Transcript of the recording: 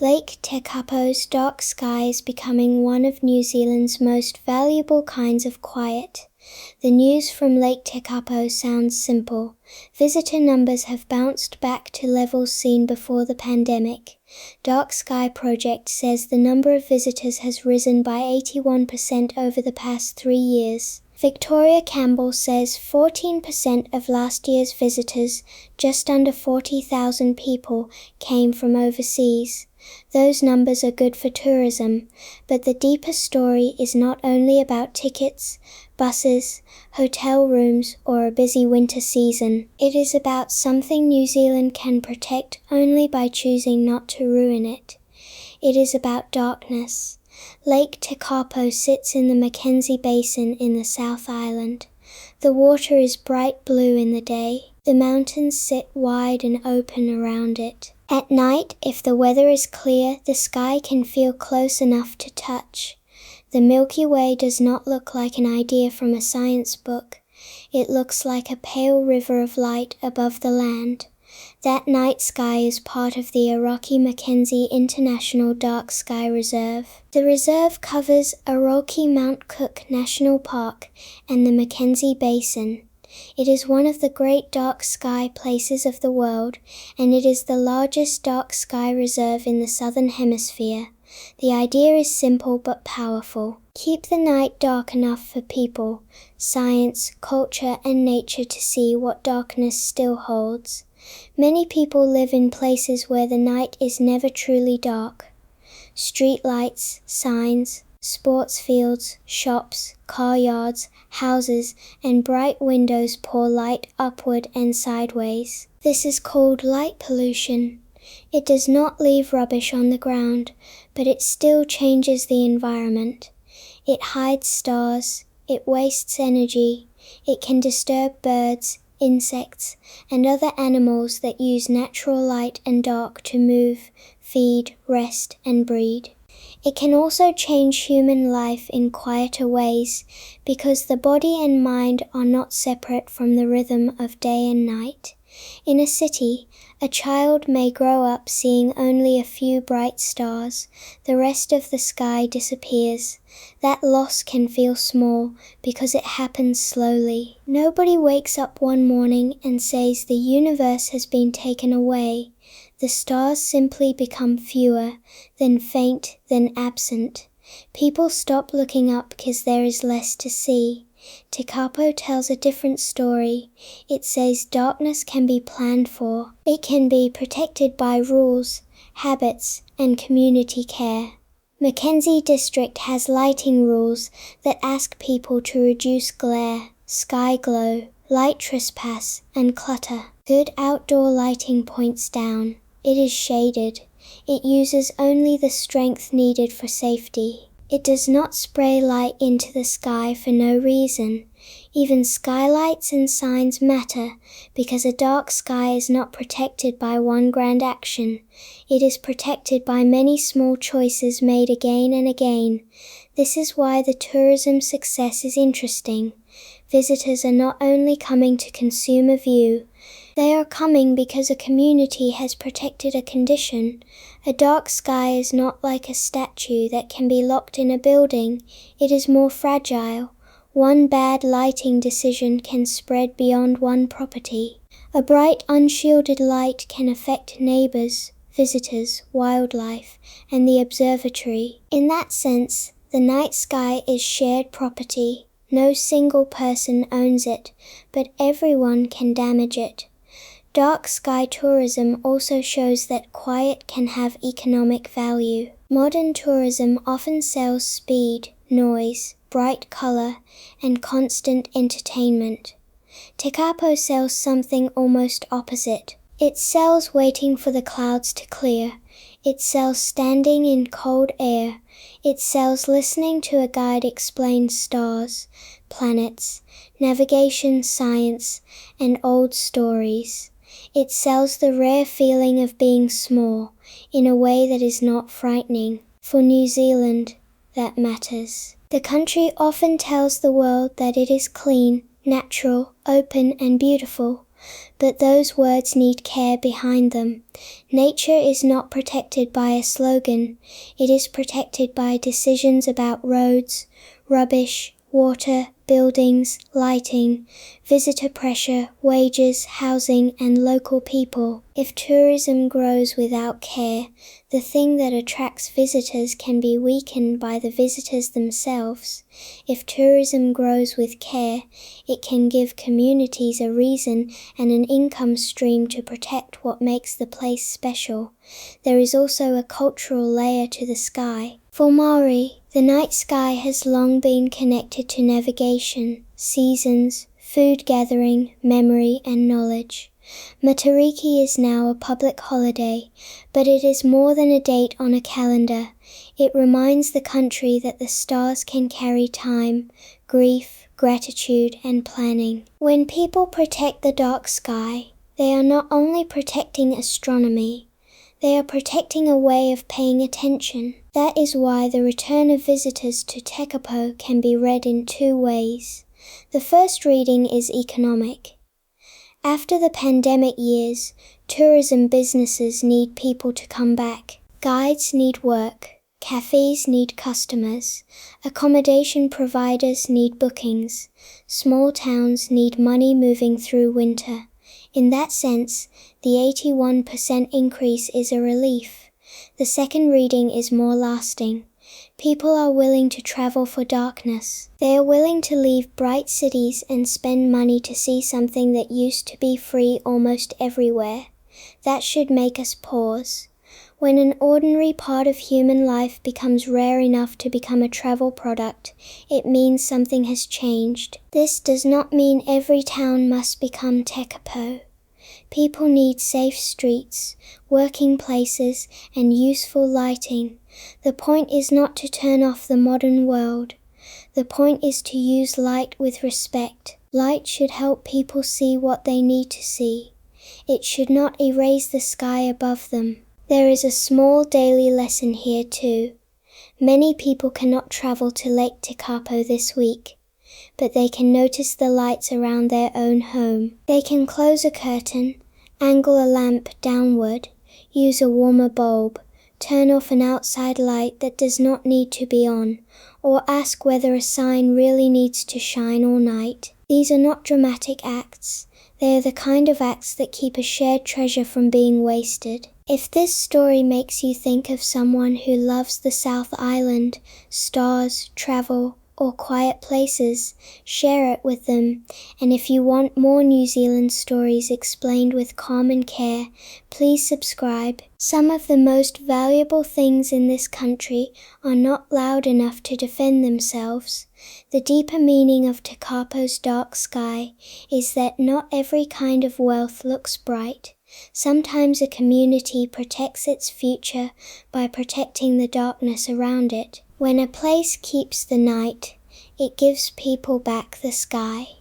Lake Tekapo's dark sky is becoming one of New Zealand's most valuable kinds of quiet. The news from Lake Tekapo sounds simple. Visitor numbers have bounced back to levels seen before the pandemic. Dark Sky Project says the number of visitors has risen by 81% over the past 3 years. Victoria Campbell says 14% of last year's visitors, just under 40,000 people, came from overseas. Those numbers are good for tourism, but the deeper story is not only about tickets, buses, hotel rooms, or a busy winter season. It is about something New Zealand can protect only by choosing not to ruin it. It is about darkness. Lake Tekapo sits in the Mackenzie Basin in the South Island. The water is bright blue in the day. The mountains sit wide and open around it. At night, if the weather is clear, the sky can feel close enough to touch. The Milky Way does not look like an idea from a science book. It looks like a pale river of light above the land. That night sky is part of the Aoraki Mackenzie International Dark Sky Reserve. The reserve covers Aoraki Mount Cook National Park and the Mackenzie Basin. It is one of the great dark sky places of the world, and it is the largest dark sky reserve in the Southern Hemisphere. The idea is simple but powerful. Keep the night dark enough for people, science, culture, and nature to see what darkness still holds. Many people live in places where the night is never truly dark. Street lights, signs, sports fields, shops, car yards, houses, and bright windows pour light upward and sideways. This is called light pollution. It does not leave rubbish on the ground, but it still changes the environment. It hides stars, it wastes energy, it can disturb birds, insects, and other animals that use natural light and dark to move, feed, rest, and breed. It can also change human life in quieter ways because the body and mind are not separate from the rhythm of day and night. In a city, a child may grow up seeing only a few bright stars. The rest of the sky disappears. That loss can feel small because it happens slowly. Nobody wakes up one morning and says the universe has been taken away. The stars simply become fewer, then faint, then absent. People stop looking up because there is less to see. Tekapo tells a different story. It says darkness can be planned for. It can be protected by rules, habits, and community care. Mackenzie District has lighting rules that ask people to reduce glare, sky glow, light trespass, and clutter. Good outdoor lighting points down. It is shaded. It uses only the strength needed for safety. It does not spray light into the sky for no reason. Even skylights and signs matter because a dark sky is not protected by one grand action. It is protected by many small choices made again and again. This is why the tourism success is interesting. Visitors are not only coming to consume a view, they are coming because a community has protected a condition. A dark sky is not like a statue that can be locked in a building. It is more fragile. One bad lighting decision can spread beyond one property. A bright, unshielded light can affect neighbors, visitors, wildlife, and the observatory. In that sense, the night sky is shared property. No single person owns it, but everyone can damage it. Dark sky tourism also shows that quiet can have economic value. Modern tourism often sells speed, noise, bright color, and constant entertainment. Tekapo sells something almost opposite. It sells waiting for the clouds to clear. It sells standing in cold air. It sells listening to a guide explain stars, planets, navigation science, and old stories. It sells the rare feeling of being small in a way that is not frightening. For New Zealand, that matters. The country often tells the world that it is clean, natural, open, and beautiful, but those words need care behind them. Nature is not protected by a slogan. It is protected by decisions about roads, rubbish, water, buildings, lighting, visitor pressure, wages, housing, and local people. If tourism grows without care, the thing that attracts visitors can be weakened by the visitors themselves. If tourism grows with care, it can give communities a reason and an income stream to protect what makes the place special. There is also a cultural layer to the sky. For Māori, the night sky has long been connected to navigation, seasons, food gathering, memory, and knowledge. Matariki is now a public holiday, but it is more than a date on a calendar. It reminds the country that the stars can carry time, grief, gratitude, and planning. When people protect the dark sky, they are not only protecting astronomy, they are protecting a way of paying attention. That is why the return of visitors to Tekapo can be read in two ways. The first reading is economic. After the pandemic years, tourism businesses need people to come back. Guides need work. Cafes need customers. Accommodation providers need bookings. Small towns need money moving through winter. In that sense, the 81% increase is a relief. The second reading is more lasting. People are willing to travel for darkness. They are willing to leave bright cities and spend money to see something that used to be free almost everywhere. That should make us pause. When an ordinary part of human life becomes rare enough to become a travel product, it means something has changed. This does not mean every town must become Tekapo. People need safe streets, working places, and useful lighting. The point is not to turn off the modern world. The point is to use light with respect. Light should help people see what they need to see. It should not erase the sky above them. There is a small daily lesson here too. Many people cannot travel to Lake Tekapo this week, but they can notice the lights around their own home. They can close a curtain, angle a lamp downward, use a warmer bulb, turn off an outside light that does not need to be on, or ask whether a sign really needs to shine all night. These are not dramatic acts. They are the kind of acts that keep a shared treasure from being wasted. If this story makes you think of someone who loves the South Island, stars, travel, or quiet places, share it with them. And if you want more New Zealand stories explained with calm and care, please subscribe. Some of the most valuable things in this country are not loud enough to defend themselves. The deeper meaning of Tekapo's dark sky is that not every kind of wealth looks bright. Sometimes a community protects its future by protecting the darkness around it. When a place keeps the night, it gives people back the sky.